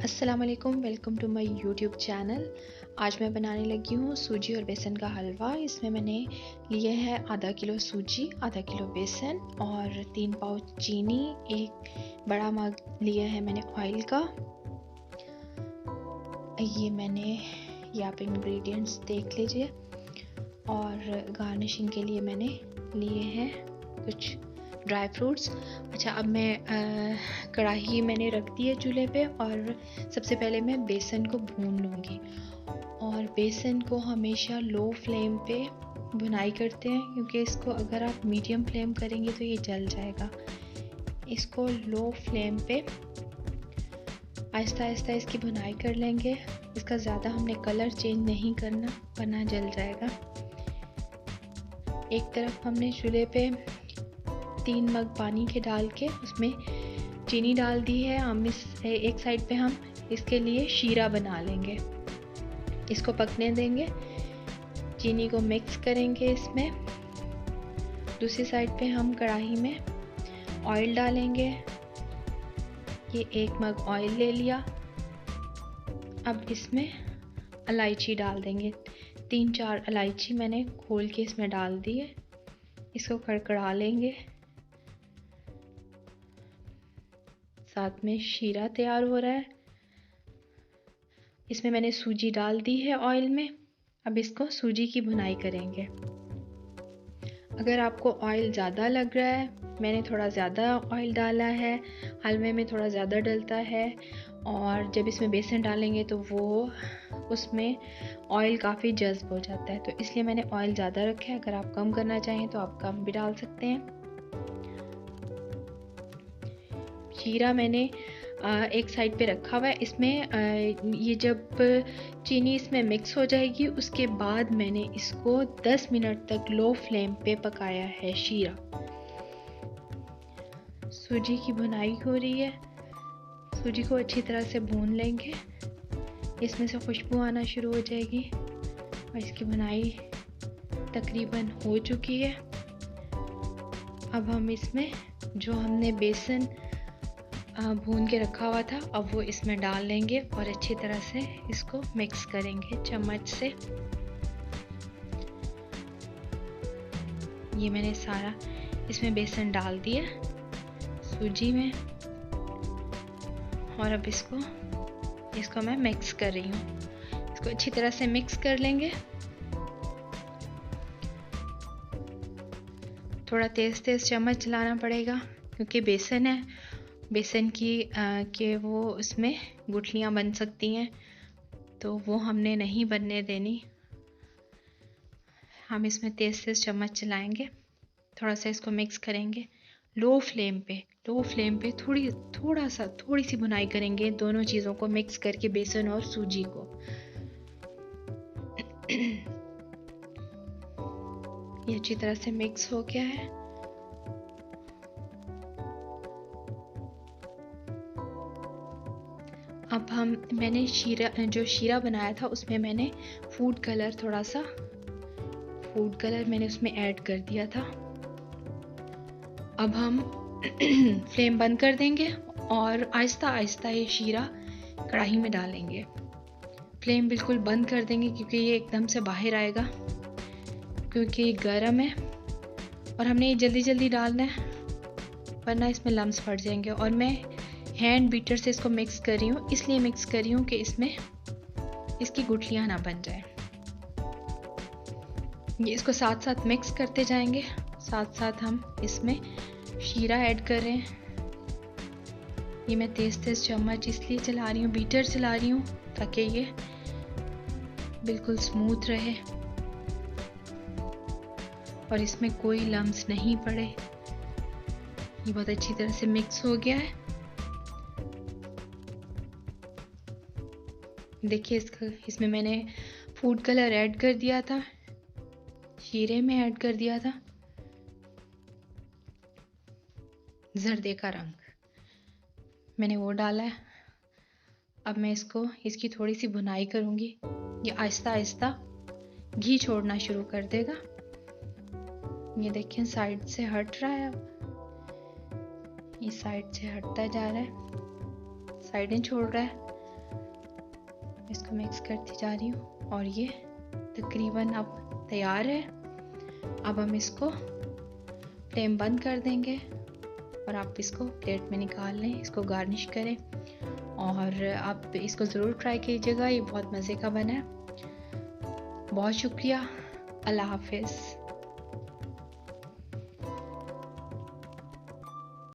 अस्सलाम वालेकुम, welcome to my YouTube channel. आज मैं बनाने लगी हूँ सूजी और बेसन का हलवा। इसमें मैंने लिए है आधा किलो सूजी, आधा किलो बेसन और 3 पाउच चीनी, एक बड़ा मग लिया है मैंने ऑयल का। ये मैंने यहाँ पे इंग्रेडिएंट्स देख लीजिए। और गार्निशिंग के लिए मैंने लिए हैं कुछ ड्राई फ्रूट्स। अच्छा, अब मैं कढ़ाई मैंने रख दी है चूल्हे पे और सबसे पहले मैं बेसन को भून लूँगी। और बेसन को हमेशा लो फ्लेम पे भुनाई करते हैं, क्योंकि इसको अगर आप मीडियम फ्लेम करेंगे तो ये जल जाएगा। इसको लो फ्लेम पे आहिस्ता आहिस्ता इसकी भुनाई कर लेंगे। इसका ज़्यादा हमने कलर चेंज नहीं करना वरना जल जाएगा। एक तरफ हमने चूल्हे पे 3 मग पानी के डाल के उसमें चीनी डाल दी है। हम एक साइड पे हम इसके लिए शीरा बना लेंगे, इसको पकने देंगे। चीनी को मिक्स करेंगे इसमें। दूसरी साइड पे हम कढ़ाई में ऑयल डालेंगे। ये 1 मग ऑयल ले लिया। अब इसमें इलायची डाल देंगे। 3-4 इलायची मैंने खोल के इसमें डाल दी है। इसको कड़कड़ा लेंगे। साथ में शीरा तैयार हो रहा है। इसमें मैंने सूजी डाल दी है ऑयल में। अब इसको सूजी की भुनाई करेंगे। अगर आपको ऑयल ज़्यादा लग रहा है, मैंने थोड़ा ज़्यादा ऑयल डाला है, हलवे में थोड़ा ज़्यादा डलता है। और जब इसमें बेसन डालेंगे तो वो उसमें ऑयल काफ़ी जज्ब हो जाता है, तो इसलिए मैंने ऑयल ज़्यादा रखा है। अगर आप कम करना चाहें तो आप कम भी डाल सकते हैं। शीरा मैंने एक साइड पे रखा हुआ है। इसमें ये जब चीनी इसमें मिक्स हो जाएगी उसके बाद मैंने इसको 10 मिनट तक लो फ्लेम पे पकाया है शीरा। सूजी की भुनाई हो रही है। सूजी को अच्छी तरह से भून लेंगे। इसमें से खुशबू आना शुरू हो जाएगी और इसकी भुनाई तकरीबन हो चुकी है। अब हम इसमें जो हमने बेसन भून के रखा हुआ था, अब वो इसमें डाल लेंगे और अच्छी तरह से इसको मिक्स करेंगे चम्मच से। ये मैंने सारा इसमें बेसन डाल दिया सूजी में और अब इसको मैं मिक्स कर रही हूँ। इसको अच्छी तरह से मिक्स कर लेंगे। थोड़ा तेज़ तेज़ चम्मच चलाना पड़ेगा क्योंकि बेसन है। बेसन के वो उसमें गुठलियाँ बन सकती हैं, तो वो हमने नहीं बनने देनी। हम इसमें तेज़ तेज़ चम्मच चलाएंगे, थोड़ा सा इसको मिक्स करेंगे। लो फ्लेम पे थोड़ी सी भुनाई करेंगे दोनों चीज़ों को मिक्स करके, बेसन और सूजी को। ये अच्छी तरह से मिक्स हो गया है। अब मैंने शीरा बनाया था उसमें मैंने फूड कलर मैंने उसमें ऐड कर दिया था। अब हम फ्लेम बंद कर देंगे और आहिस्ता आहिस्ता ये शीरा कढ़ाई में डालेंगे। फ्लेम बिल्कुल बंद कर देंगे क्योंकि ये एकदम से बाहर आएगा, क्योंकि ये गर्म है और हमने ये जल्दी जल्दी डालना है वरना इसमें लम्स पड़ जाएंगे। और मैं हैंड बीटर से इसको मिक्स कर रही हूँ, इसलिए मिक्स कर रही हूँ कि इसमें इसकी गुठलियाँ ना बन जाए। ये इसको साथ साथ मिक्स करते जाएंगे। साथ साथ हम इसमें शीरा ऐड कर रहे हैं। ये मैं तेज़ तेज़ चम्मच इसलिए चला रही हूँ, बीटर चला रही हूँ ताकि ये बिल्कुल स्मूथ रहे और इसमें कोई लम्स नहीं पड़े। ये बहुत अच्छी तरह से मिक्स हो गया है। देखिए इसमें मैंने फूड कलर ऐड कर दिया था, शीरे में ऐड कर दिया था जर्दे का रंग, मैंने वो डाला है। अब मैं इसकी थोड़ी सी भुनाई करूँगी। ये आहिस्ता आहिस्ता घी छोड़ना शुरू कर देगा। ये देखिए साइड से हट रहा है। अब ये साइड से हटता जा रहा है, साइडें छोड़ रहा है। इसको मिक्स करती जा रही हूँ और ये तकरीबन अब तैयार है। अब हम इसको फ्लेम बंद कर देंगे और आप इसको प्लेट में निकाल लें, इसको गार्निश करें और आप इसको ज़रूर ट्राई कीजिएगा, ये बहुत मज़े का बना है। बहुत शुक्रिया, अल्लाह हाफिज़।